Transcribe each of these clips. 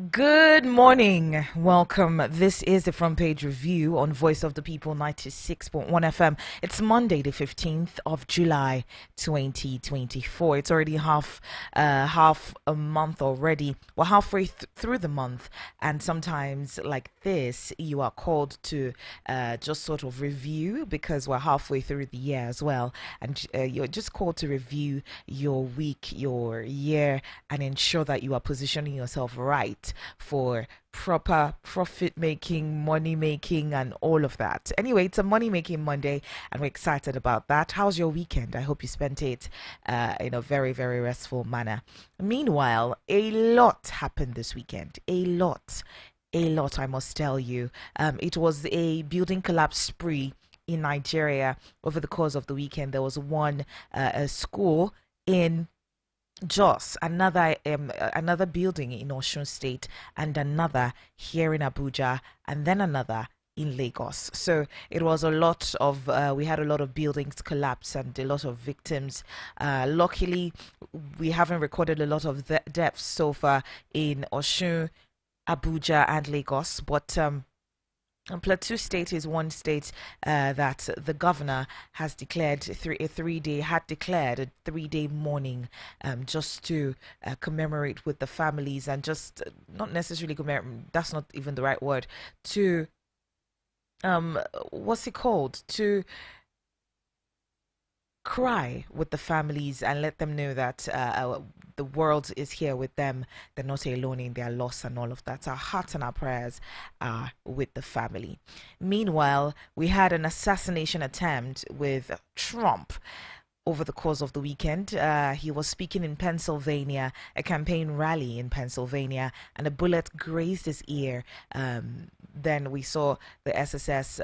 Good morning. Welcome. This is the front page review on Voice of the People 96.1 FM. It's Monday, the 15th of July, 2024. It's already half a month already. We're halfway through the month, and sometimes like this, you are called to just sort of review because we're halfway through the year as well, and you're just called to review your week, your year, and ensure that you are positioning yourself right for proper profit making, money making, and all of that. Anyway, it's a money making Monday, and we're excited about that. How's your weekend? I hope you spent it in a very, very restful manner. Meanwhile, a lot happened this weekend. A lot, I must tell you. It was a building collapse spree in Nigeria over the course of the weekend. There was one a school in Jos, another building in Osun State, and another here in Abuja, and then another in Lagos. So it was a lot of we had a lot of buildings collapse and a lot of victims. Luckily, we haven't recorded a lot of deaths so far in Osun, Abuja, and Lagos, but and Plateau State is one state that the governor has declared a 3-day mourning, just to commemorate with the families and just not necessarily commemorate. That's not even the right word. To what's it called? To cry with the families and let them know that the world is here with them. They're not alone in their loss and all of that. Our hearts and our prayers are with the family. Meanwhile, we had an assassination attempt with Trump over the course of the weekend. He was speaking in Pennsylvania, a campaign rally in Pennsylvania, and a bullet grazed his ear. Then we saw the SSS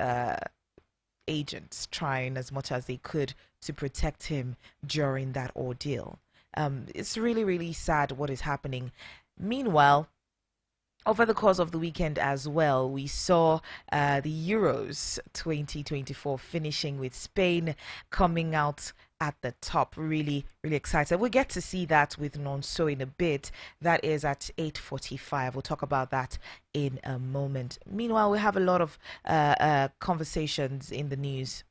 agents trying as much as they could to protect him during that ordeal. It's really, really sad what is happening. Meanwhile, over the course of the weekend as well, we saw the Euros 2024 finishing with Spain coming out at the top. Really, really excited. We'll get to see that with Nonso in a bit. That is at 8:45. We'll talk about that in a moment. Meanwhile, we have a lot of conversations in the news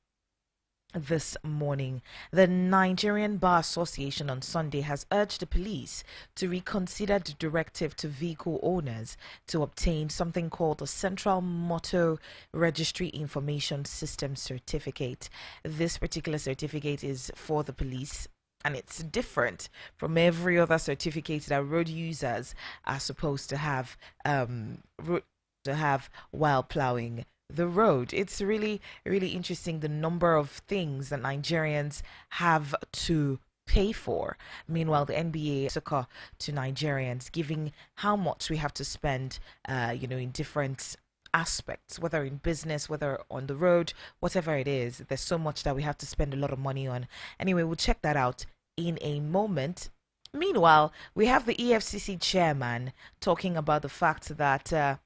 this morning. The Nigerian Bar Association on Sunday has urged the police to reconsider the directive to vehicle owners to obtain something called a Central Motor Registry Information System certificate. This particular certificate is for the police, and it's different from every other certificate that road users are supposed to have while plowing the road. It's really, really interesting the number of things that Nigerians have to pay for. Meanwhile, the NBA soccer to Nigerians, giving how much we have to spend, in different aspects, whether in business, whether on the road, whatever it is. There's so much that we have to spend a lot of money on. Anyway, we'll check that out in a moment. Meanwhile, we have the EFCC chairman talking about the fact that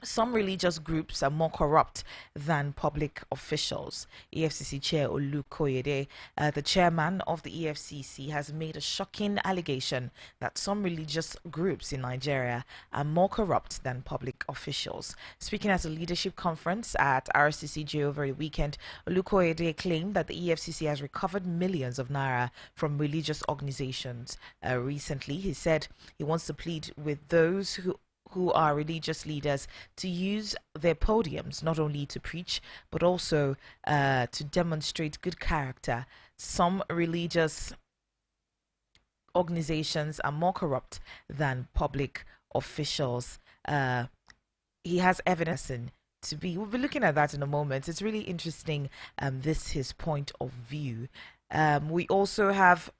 some religious groups are more corrupt than public officials. EFCC Chair Olukoyede, the chairman of the EFCC, has made a shocking allegation that some religious groups in Nigeria are more corrupt than public officials. Speaking at a leadership conference at RCCJ over the weekend, Olukoyede claimed that the EFCC has recovered millions of naira from religious organizations. Recently, he said he wants to plead with those who are religious leaders to use their podiums not only to preach but also to demonstrate good character. Some religious organizations are more corrupt than public officials. He has evidence to be. We'll be looking at that in a moment. It's really interesting. This his point of view. We also have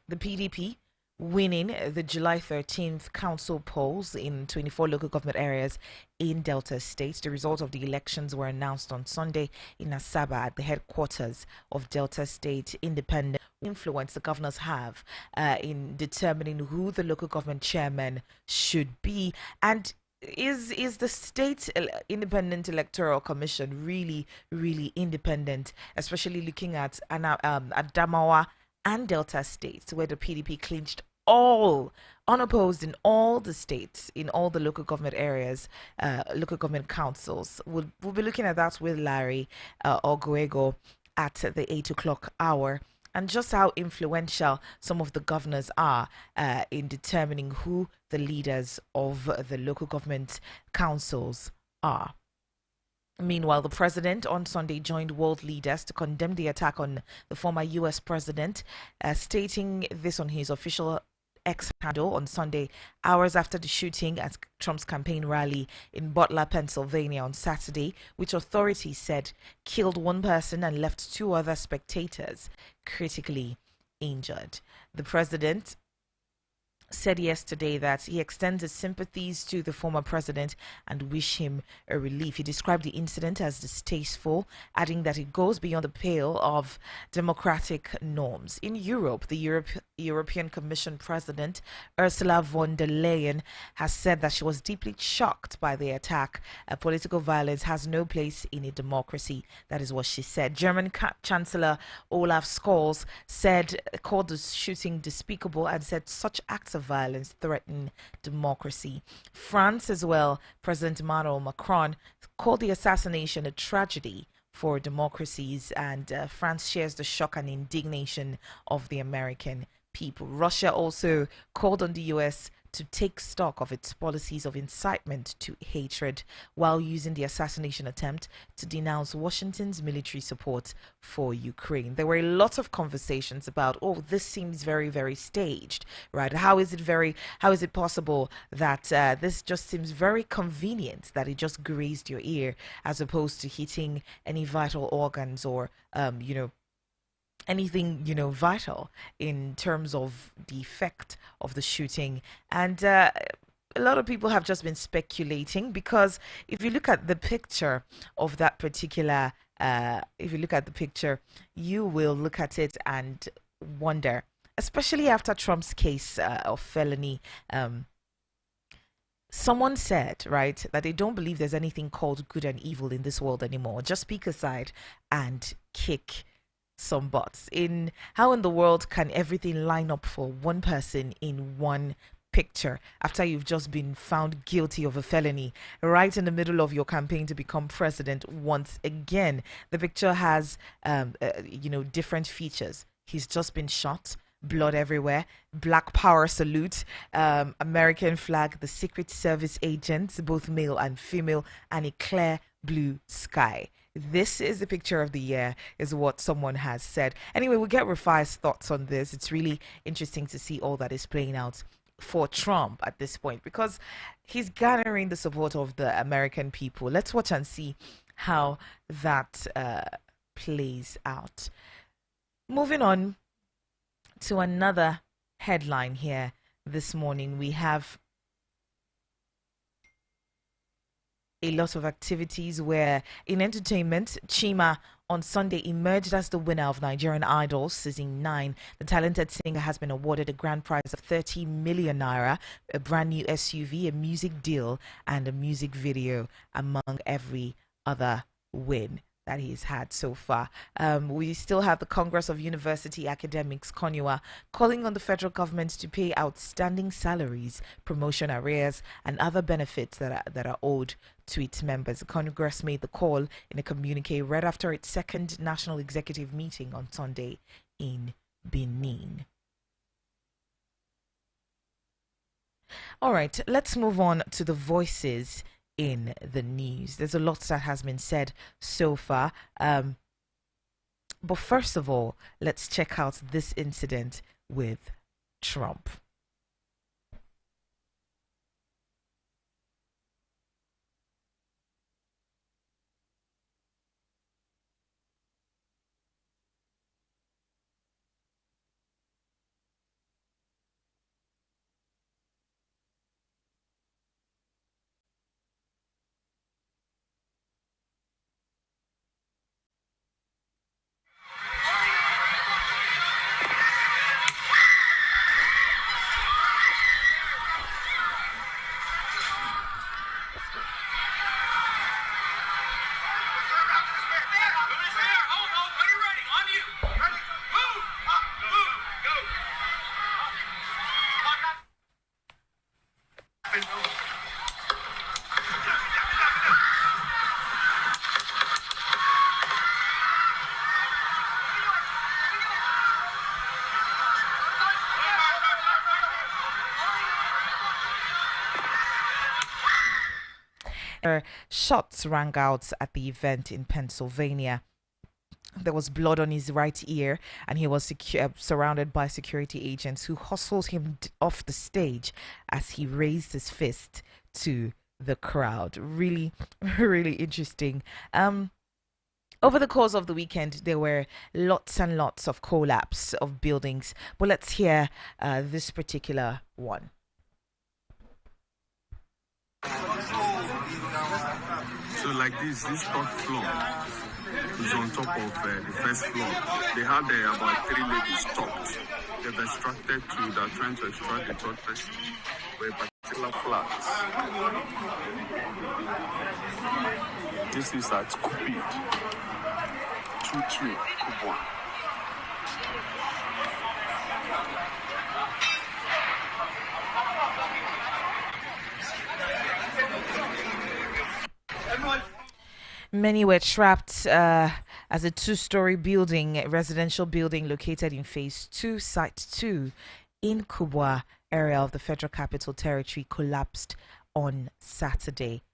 the PDP winning the July 13th council polls in 24 local government areas in Delta State. The results of the elections were announced on Sunday in Asaba at the headquarters of Delta State Independent. Influence the governors have in determining who the local government chairman should be, and is the state independent electoral commission really independent, especially looking at Adamawa and Delta states where the PDP clinched all unopposed in all the states, in all the local government areas, local government councils. We'll be looking at that with Larry Oguego at the 8 o'clock hour, and just how influential some of the governors are in determining who the leaders of the local government councils are. Meanwhile, the president on Sunday joined world leaders to condemn the attack on the former U.S. president, stating this on his official X handle on Sunday, hours after the shooting at Trump's campaign rally in Butler, Pennsylvania on Saturday, which authorities said killed one person and left two other spectators critically injured. The president said yesterday that he extends his sympathies to the former president and wish him a relief. He described the incident as distasteful, adding that it goes beyond the pale of democratic norms. In Europe, the European Commission President Ursula von der Leyen has said that she was deeply shocked by the attack. Political violence has no place in a democracy. That is what she said. German Chancellor Olaf Scholz called the shooting despicable and said such acts of violence threaten democracy. France as well, President Emmanuel Macron called the assassination a tragedy for democracies, and France shares the shock and indignation of the American people. Russia also called on the US to take stock of its policies of incitement to hatred while using the assassination attempt to denounce Washington's military support for Ukraine. There were a lot of conversations about, oh, this seems very, very staged, right? How is it possible that this just seems very convenient that it just grazed your ear as opposed to hitting any vital organs or, anything vital in terms of the effect of the shooting. And a lot of people have just been speculating, because if you look at the picture of that particular you will look at it and wonder, especially after Trump's case of felony. Someone said, right, that they don't believe there's anything called good and evil in this world anymore. Just pick a side and kick some butts. In how in the world can everything line up for one person in one picture after you've just been found guilty of a felony right in the middle of your campaign to become president once again? The picture has different features. He's just been shot, blood everywhere, black power salute, American flag, the Secret Service agents, both male and female, and a clear blue sky. This is the picture of the year, is what someone has said. Anyway, we'll get Rufai's thoughts on this. It's really interesting to see all that is playing out for Trump at this point, because he's garnering the support of the American people. Let's watch and see how that plays out. Moving on to another headline here this morning, we have a lot of activities where in entertainment, Chima on Sunday emerged as the winner of Nigerian Idol Season 9. The talented singer has been awarded a grand prize of 30 million naira, a brand new SUV, a music deal, and a music video, among every other win that he's had so far. We still have the Congress of University Academics, CONUA, calling on the federal government to pay outstanding salaries, promotion arrears, and other benefits that are owed to its members. The Congress made the call in a communique right after its second national executive meeting on Sunday in Benin. All right, let's move on to the voices in the news. There's a lot that has been said so far. But first of all, let's check out this incident with Trump. Shots rang out at the event in Pennsylvania. There was blood on his right ear, and he was surrounded by security agents who hustled him off the stage as he raised his fist to the crowd. Really, really interesting. Over the course of the weekend, there were lots and lots of collapse of buildings. But let's hear this particular one. So like this top floor is on top of the first floor. They had about 3 ladies stopped. They've extracted 2. They're trying to extract the third person for a particular flat. This is at Cupid 22 Kubwa. Many were trapped as a 2-story building, residential building located in Phase 2, Site 2 in Kubwa area of the Federal Capital Territory collapsed on Saturday.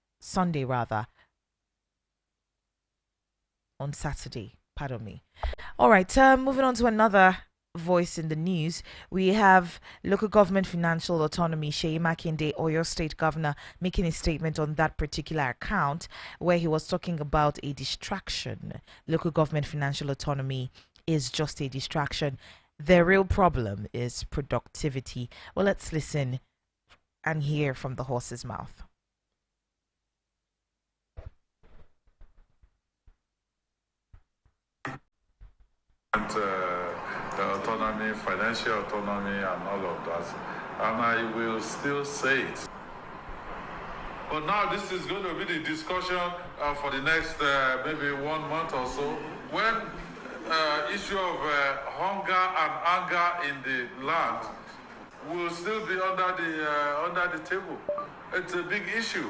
Pardon me. All right, moving on to another voice in the news. We have local government financial autonomy, Seyi Makinde, Oyo State Governor, making a statement on that particular account where he was talking about a distraction. Local government financial autonomy is just a distraction. The real problem is productivity. Well, let's listen and hear from the horse's mouth. The autonomy, financial autonomy, and all of that. And I will still say it. But now this is going to be the discussion for the next maybe 1 month or so, when issue of hunger and anger in the land will still be under the table. It's a big issue.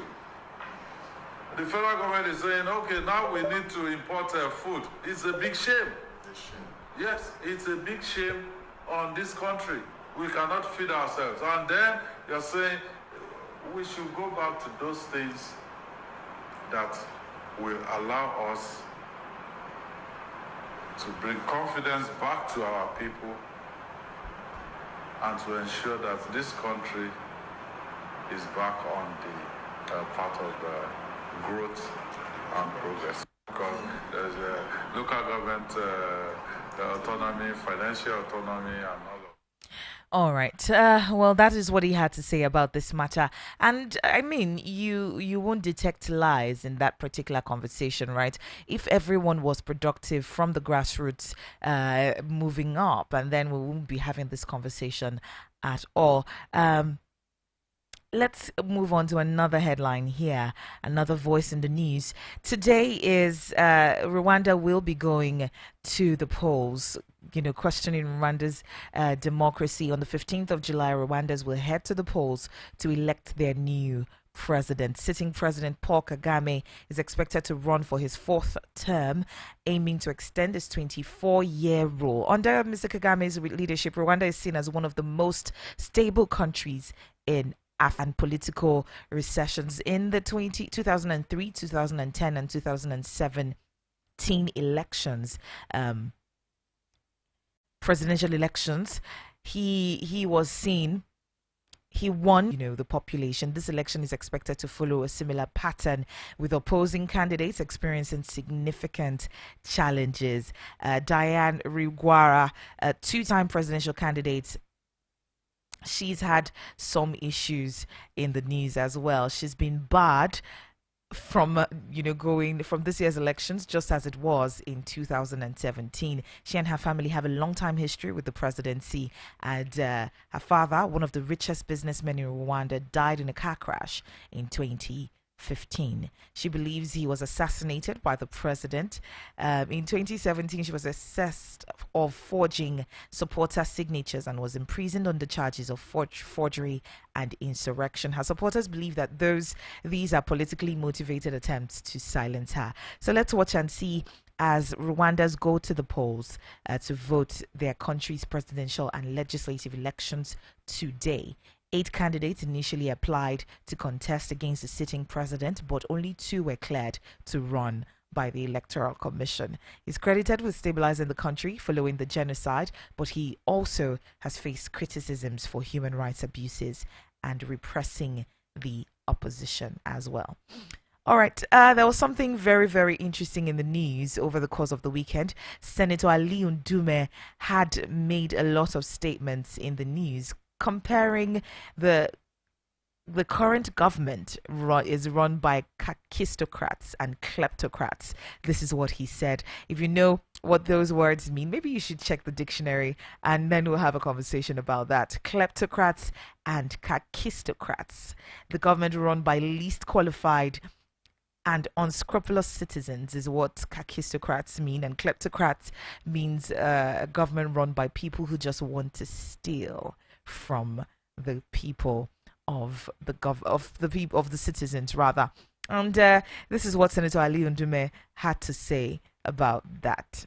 The federal government is saying, okay, now we need to import food. It's a big shame. Yes, it's a big shame on this country. We cannot feed ourselves. And then you're saying we should go back to those things that will allow us to bring confidence back to our people and to ensure that this country is back on the path of growth and progress. Because there's a local government autonomy, financial autonomy, and all of. All right. Well, that is what he had to say about this matter. And I mean, you won't detect lies in that particular conversation, right? If everyone was productive from the grassroots, moving up, and then we won't be having this conversation at all. Let's move on to another headline here, another voice in the news. Today is Rwanda will be going to the polls, questioning Rwanda's democracy. On the 15th of July, Rwandans will head to the polls to elect their new president. Sitting President Paul Kagame is expected to run for his 4th term, aiming to extend his 24-year rule. Under Mr. Kagame's leadership, Rwanda is seen as one of the most stable countries in and political recessions. In the 2003, 2010, and 2017 elections, presidential elections, he was seen. He won, the population. This election is expected to follow a similar pattern, with opposing candidates experiencing significant challenges. Diane Rwigara, a 2-time presidential candidate, she's had some issues in the news as well. She's been barred from going from this year's elections, just as it was in 2017. She and her family have a long time history with the presidency, and her father, one of the richest businessmen in Rwanda, died in a car crash in 2015. She believes he was assassinated by the president. In 2017, she was accused of forging supporter signatures and was imprisoned on the charges of forgery and insurrection. Her supporters believe that these are politically motivated attempts to silence her. So let's watch and see as Rwandans go to the polls to vote their country's presidential and legislative elections today 8 candidates initially applied to contest against the sitting president, but only 2 were cleared to run by the Electoral Commission. He's credited with stabilizing the country following the genocide, but he also has faced criticisms for human rights abuses and repressing the opposition as well. All right, there was something very, very interesting in the news over the course of the weekend. Senator Aliyu Ndume had made a lot of statements in the news comparing the current government is run by kakistocrats and kleptocrats. This is what he said. If you know what those words mean, maybe you should check the dictionary and then we'll have a conversation about that. Kleptocrats and kakistocrats. The government run by least qualified and unscrupulous citizens is what kakistocrats mean, and kleptocrats means a government run by people who just want to steal from the people of the citizens rather. And this is what Senator Aliyu Ndume had to say about that.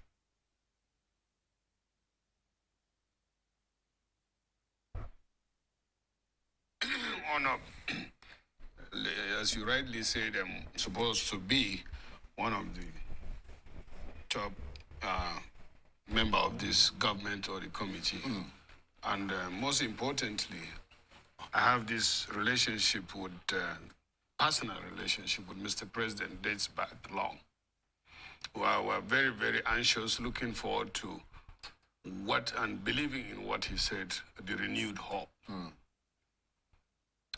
Honor, as you rightly said, I'm supposed to be one of the top member of this government or the committee. And most importantly, I have this relationship with, personal relationship with Mr. President dates back long. We're very, very anxious, looking forward to what and believing in what he said, the renewed hope.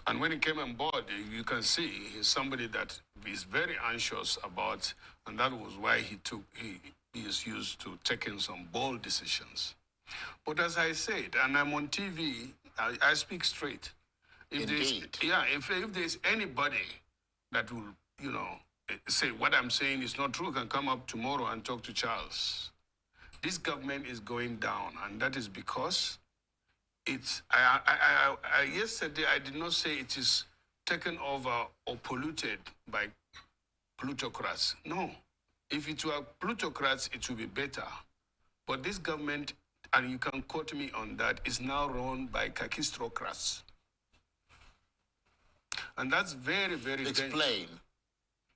And when he came on board, you can see he's somebody that is very anxious about, and that was why he is used to taking some bold decisions. But as I said, and I'm on TV, I speak straight. If there's anybody that will, say what I'm saying is not true, can come up tomorrow and talk to Charles. This government is going down, and that is because yesterday I did not say it is taken over or polluted by plutocrats. No. If it were plutocrats, it would be better. But this government, and you can quote me on that, is now run by kakistocrats. And that's very, very dangerous. Explain.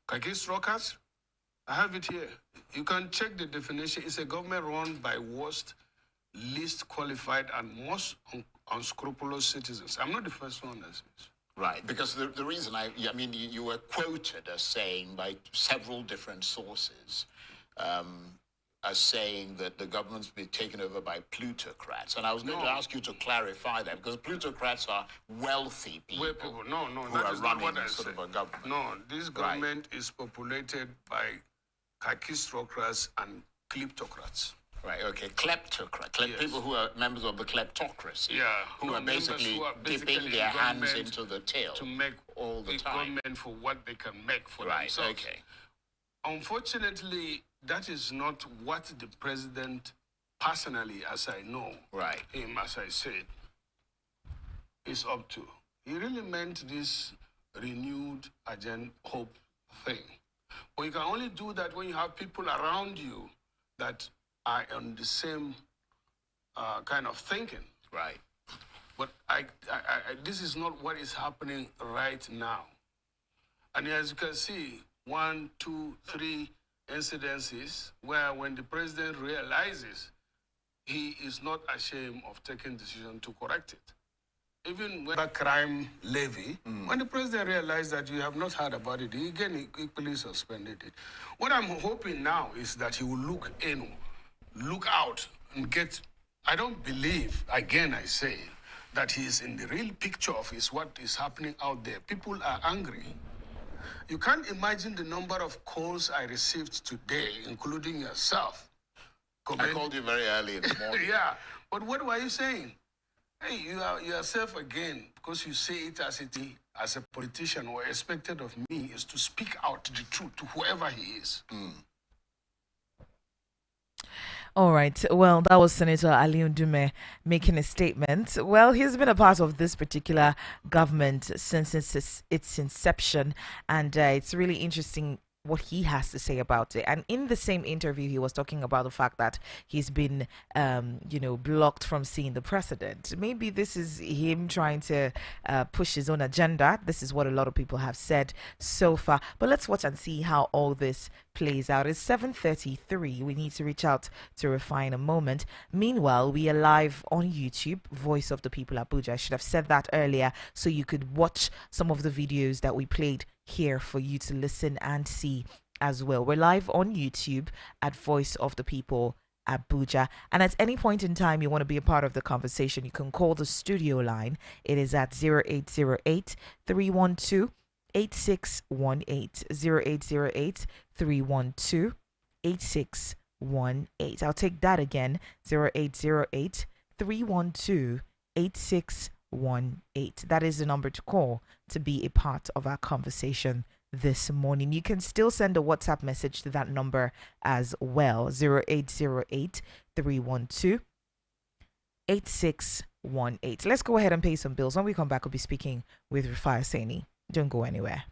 Kakistocrats? I have it here. You can check the definition. It's a government run by worst, least qualified, and most unscrupulous citizens. I'm not the first one that says. Right, because the reason you were quoted as saying by several different sources, as saying that the government's been taken over by plutocrats. And I was going to ask you to clarify that, because plutocrats are wealthy people. No, who that are is not running what I sort said. of a government. No, this government is populated by kakistocrats and kleptocrats. Right, okay, kleptocrats, Yes. people who are members of the kleptocracy, Yeah, who are basically dipping their hands into the till to make all the time. government for what they can make for Right, themselves. okay. Unfortunately, that is not what the president personally, as I know Right. him, as I said, is up to. He really meant this renewed agenda hope thing. But you can only do that when you have people around you that are on the same kind of thinking. Right. But this is not what is happening right now. And as you can see, 1, 2, 3 incidences where when the president realizes, he is not ashamed of taking decision to correct it. Even when the crime levy, when the president realized that you have not heard about it, he again equally suspended it. What I'm hoping now is that he will look in, look out, and get. I don't believe, again I say, that he is in the real picture of what is happening out there. People are angry. You can't imagine the number of calls I received today, including yourself. I called you very early in the morning. Yeah, but what were you saying? Hey, you are yourself again, because you say it as a politician, or expected of me is to speak out the truth to whoever he is. All right. Well, that was Senator Aliyu Ndume making a statement. Well, he's been a part of this particular government since its inception, and it's really interesting what he has to say about it. And in the same interview, he was talking about the fact that he's been, blocked from seeing the president. Maybe this is him trying to push his own agenda. This is what a lot of people have said so far. But let's watch and see how all this plays out. It's 7:33. We need to reach out to Rufai in a moment. Meanwhile, we are live on YouTube, Voice of the People Abuja. I should have said that earlier so you could watch some of the videos that we played here for you to listen and see as well. We're live on YouTube at Voice of the People Abuja. And at any point in time you want to be a part of the conversation, you can call the studio line. It is at 0808 312 8618. 0808 312 8618. I'll take that again. 0808 312 8618. That is the number to call to be a part of our conversation this morning. You can still send a WhatsApp message to that number as well. 0808 312 8618. Let's go ahead and pay some bills. When we come back, we'll be speaking with Rufai Oseni. Don't go anywhere.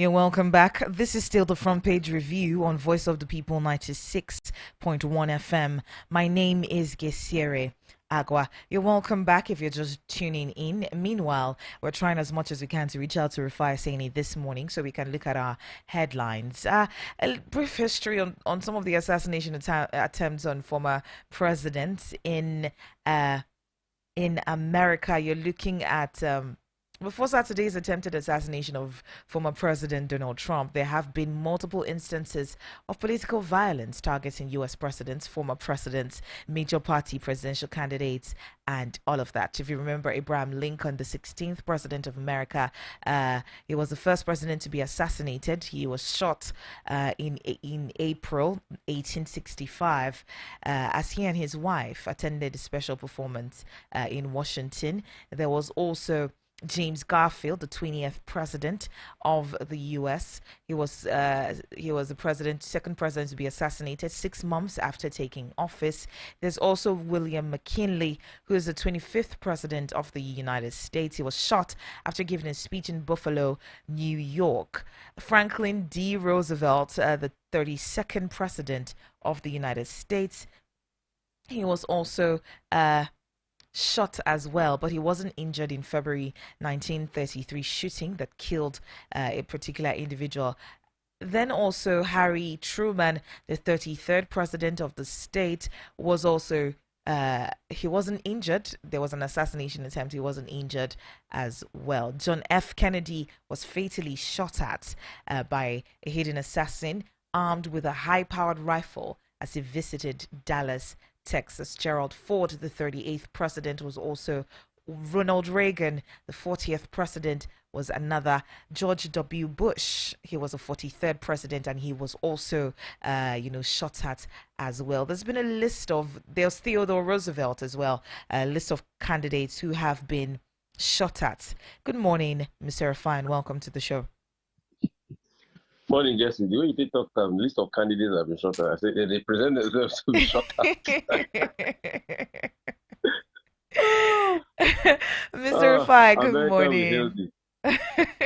You're welcome back. This is still the front page review on Voice of the People 96.1 FM. My name is Gesiere Agua. You're welcome back if you're just tuning in. Meanwhile, we're trying as much as we can to reach out to Rufai Oseni this morning so we can look at our headlines. A brief history on some of the assassination attempts on former presidents in America. You're looking at before Saturday's attempted assassination of former President Donald Trump, there have been multiple instances of political violence targeting U.S. presidents, former presidents, major party presidential candidates, and all of that. If you remember Abraham Lincoln, the 16th president of America, he was the first president to be assassinated. He was shot in April 1865 as he and his wife attended a special performance in Washington. There was also James Garfield, the 20th president of the U.S. He was the second president to be assassinated 6 months after taking office. There's also William McKinley, who is the 25th president of the United States. He was shot after giving a speech in Buffalo, New York. Franklin D. Roosevelt, the 32nd president of the United States. He was also shot as well, but he wasn't injured in February 1933 shooting that killed a particular individual. Then also Harry Truman, the 33rd president of the state, was also he wasn't injured. There was an assassination attempt. He wasn't injured as well. John F. Kennedy was fatally shot at by a hidden assassin armed with a high-powered rifle as he visited Dallas, Texas. Gerald Ford, the 38th president, was also Ronald Reagan, the 40th president, was another. George W. Bush, he was a 43rd president, and he was also, shot at as well. There's Theodore Roosevelt as well, a list of candidates who have been shot at. Good morning, Mr. Rufai, welcome to the show. Morning, Jesse. The way you did talk, list of candidates have been shot at. I said they present themselves to be shot at. Mr. Rufai, good morning.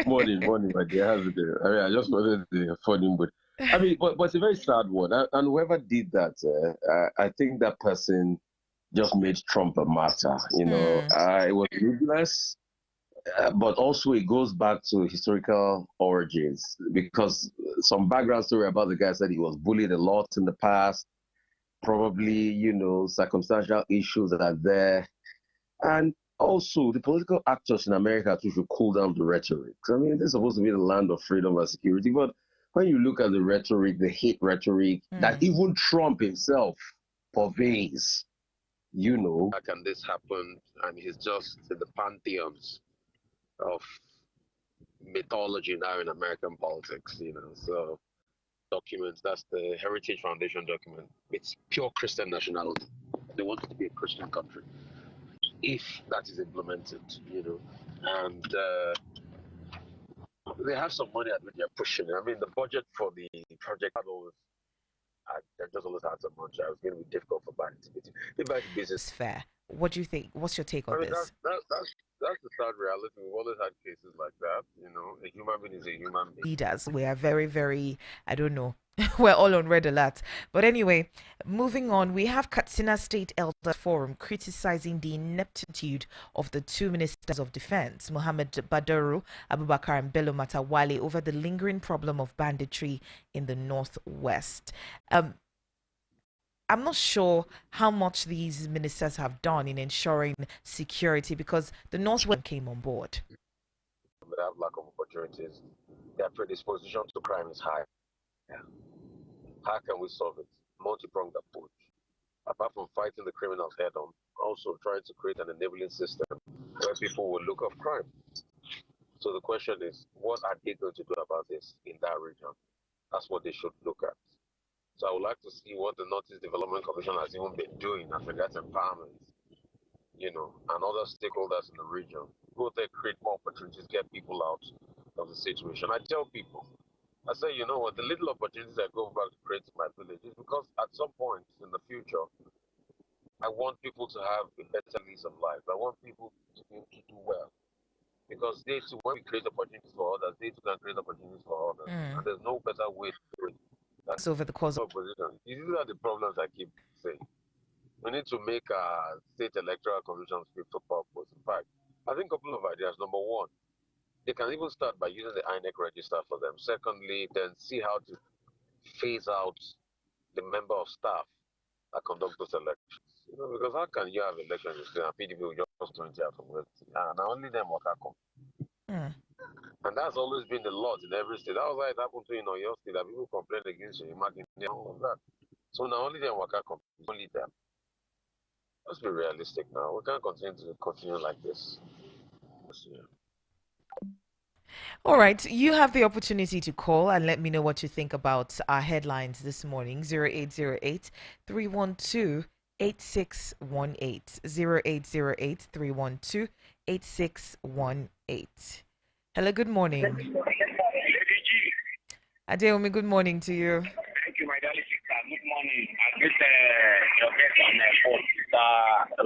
Morning, my dear. How's it going? I mean, I just wanted the funny, but it's a very sad one. And whoever did that, I think that person just made Trump a martyr. It was useless. But also it goes back to historical origins, because some background story about the guy said he was bullied a lot in the past, probably, circumstantial issues that are there. And also the political actors in America too should cool down the rhetoric. I mean, this is supposed to be the land of freedom and security, but when you look at the rhetoric, the hate rhetoric that even Trump himself purveys, how can this happen? And he's just in the pantheons of mythology now in American politics, So documents, that's the Heritage Foundation document. It's pure Christian nationality. They want it to be a Christian country. If that is implemented, and they have some money at which they're pushing. I mean, the budget for the project just always had some money. It's going to be difficult for banks. Business is fair. What do you think? What's your take on this? That's the sad reality. We've always had cases like that. A human being is a human being. Leaders, we are very, very, I don't know. We're all on red alert. But anyway, moving on, we have Katsina State Elder Forum criticizing the ineptitude of the two ministers of defense, Mohammed Badaru Abubakar and Bello Matawale, over the lingering problem of banditry in the northwest. I'm not sure how much these ministers have done in ensuring security, because the Northwest came on board. They have lack of opportunities. Their predisposition to crime is high. Yeah. How can we solve it? Multi-pronged approach. Apart from fighting the criminals head on, also trying to create an enabling system where people will look off crime. So the question is, what are they going to do about this in that region? That's what they should look at. So I would like to see what the Northeast Development Commission has even been doing as regards empowerment, and other stakeholders in the region. Go there, create more opportunities, get people out of the situation. I tell people, I say, the little opportunities I go back to create in my village is because at some point in the future, I want people to have a better lease of life. I want people to be able to do well. Because they too, when we create opportunities for others, they too can create opportunities for others. And there's no better way to do it than So over the course of opposition. These are the problems I keep saying. We need to make state electoral commissions fit for purpose. In fact, I think a couple of ideas. Number one, they can even start by using the INEC register for them. Secondly, then see how to phase out the member of staff that conduct those elections. Because how can you have elections and PDP will just 20 out from West? And only them will come. And that's always been the lot in every state. That was how it happened to your state, that people complain against you, imagine all of that. So now only them will come, only them. Let's be realistic now. We can't continue like this. All right, you have the opportunity to call and let me know what you think about our headlines this morning. 0808 312 8618. 0808 312 8618. Hello, good morning. Adeomi, good morning to you. Thank you, my darling sister. Good morning. I get your guest on the phone,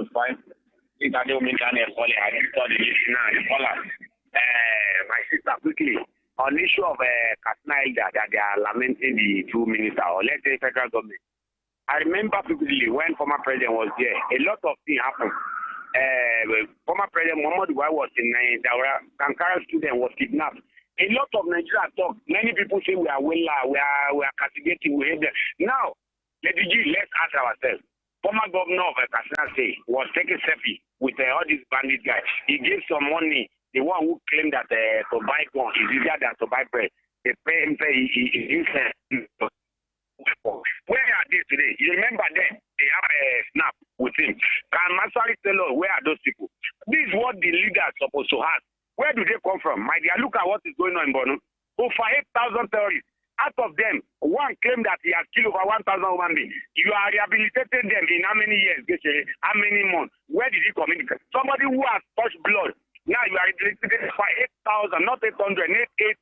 Rufai. It's Adeomi Daniel calling. I just saw the listener and the caller. My sister, quickly, on the issue of Katsina that they are lamenting the two ministers, or let's say federal government. I remember quickly when former president was there, a lot of things happened. Former president Muhammad Buhari was in Nigeria. Sankara student was kidnapped. A lot of Nigeria talk. Many people say we are we are castigating, we hate them. Now, let's ask ourselves. Former governor of Katsina State was taking selfie with all these bandit guys. He gave some money. The one who claimed that to buy gun is easier than to buy bread. They pay him, where are they today? You remember them? They have a snap with him. Can Masari tell us where are those people? This is what the leader is supposed to have. Where do they come from? My dear, look at what is going on in Borno. Over 8,000 terrorists. Out of them, one claimed that he has killed over 1,000 human beings. You are rehabilitating them in how many years? How many months? Where did he communicate? Somebody who has touched blood. Now you are rehabilitating for 8,000, not 800, 880.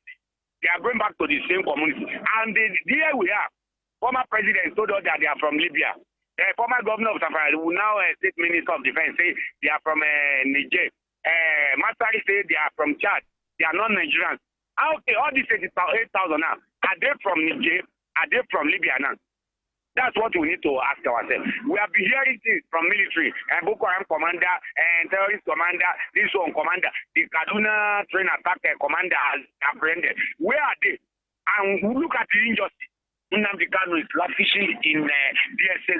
They are going back to the same community. And here we are. Former president told us that they are from Libya. The former governor of Safari, who now state minister of defense, say they are from Niger. Masari say they are from Chad. They are not Nigerians. Okay, all these 8,000 now, are they from Niger? Are they from Libya now? That's what we need to ask ourselves. We have been hearing things from military, Boko Haram commander, and terrorist commander, this one commander, the Kaduna train attack commander has apprehended. Where are they? And look at the injustice. Nnamdi Kanu is fishing in DSS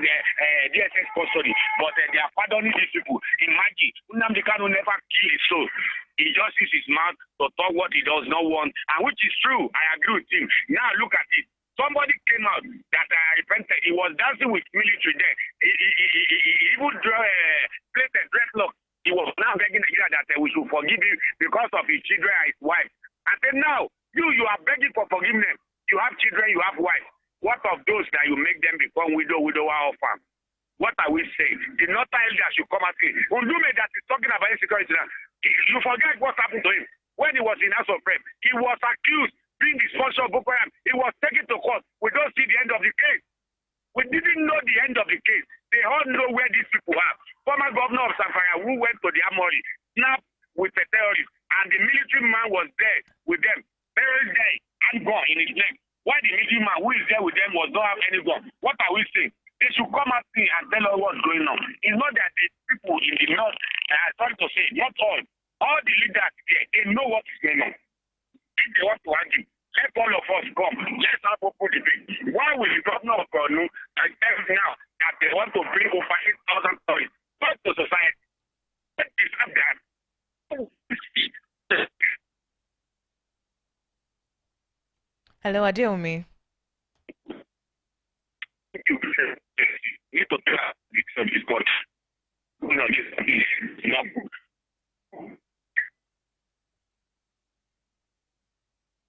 custody, but they are pardoning these people. Imagine, Nnamdi Kanu never killed his soul. He just uses his mouth to talk what he does not want, and which is true. I agree with him. Now look at it. Somebody came out that repented. He was dancing with military there. He even placed a dreadlock. He was now begging Nigeria that we should forgive him because of his children and his wife. I said, now, you are begging for forgiveness. You have children, you have wife. What of those that you make them become widower, orphan? What are we saying? The northern elder should come and say, Undume that is talking about insecurity now. You forget what happened to him. When he was in House of Rep, he was accused being the sponsor of Boko Haram. He was taken to court. We don't see the end of the case. We didn't know the end of the case. They all know where these people are. Former governor of Safari, who went to the armory, snapped with the terrorists, and the military man was there with them. Terrorist there, and gun in his leg. Why the military man who is there with them was not have any gun? What are we saying? They should come at me and tell us what's going on. It's not that the people in the north, sorry to say, not all the leaders there, they know what is going on. If they want to argue, let all of us come. Let's have a open debate. Why will the governor of Borno tell us now that they want to bring over 8,000 stories back to society? Let us have that. Hello, Adeomi.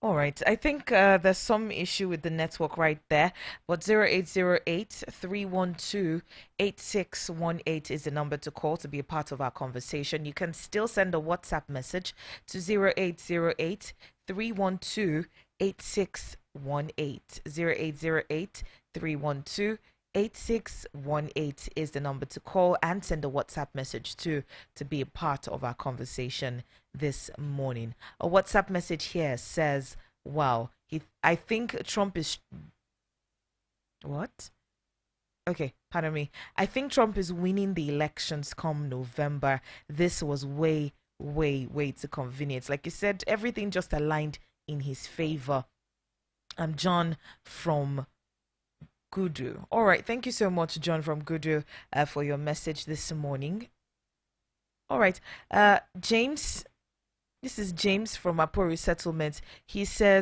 All right. I think there's some issue with the network right there. But 0808 312 8618 is the number to call to be a part of our conversation. You can still send a WhatsApp message to 0808 312 8618. 0808 312 8618 is the number to call and send a WhatsApp message to be a part of our conversation this morning. A WhatsApp message here says, wow, I think Trump is... What? Okay, pardon me. I think Trump is winning the elections come November. This was way too convenient. Like you said, everything just aligned in his favor. I'm John from Gudu. All right, thank you so much, John from Gudu, for your message this morning. All right, James. This is James from Apori Settlement. He says,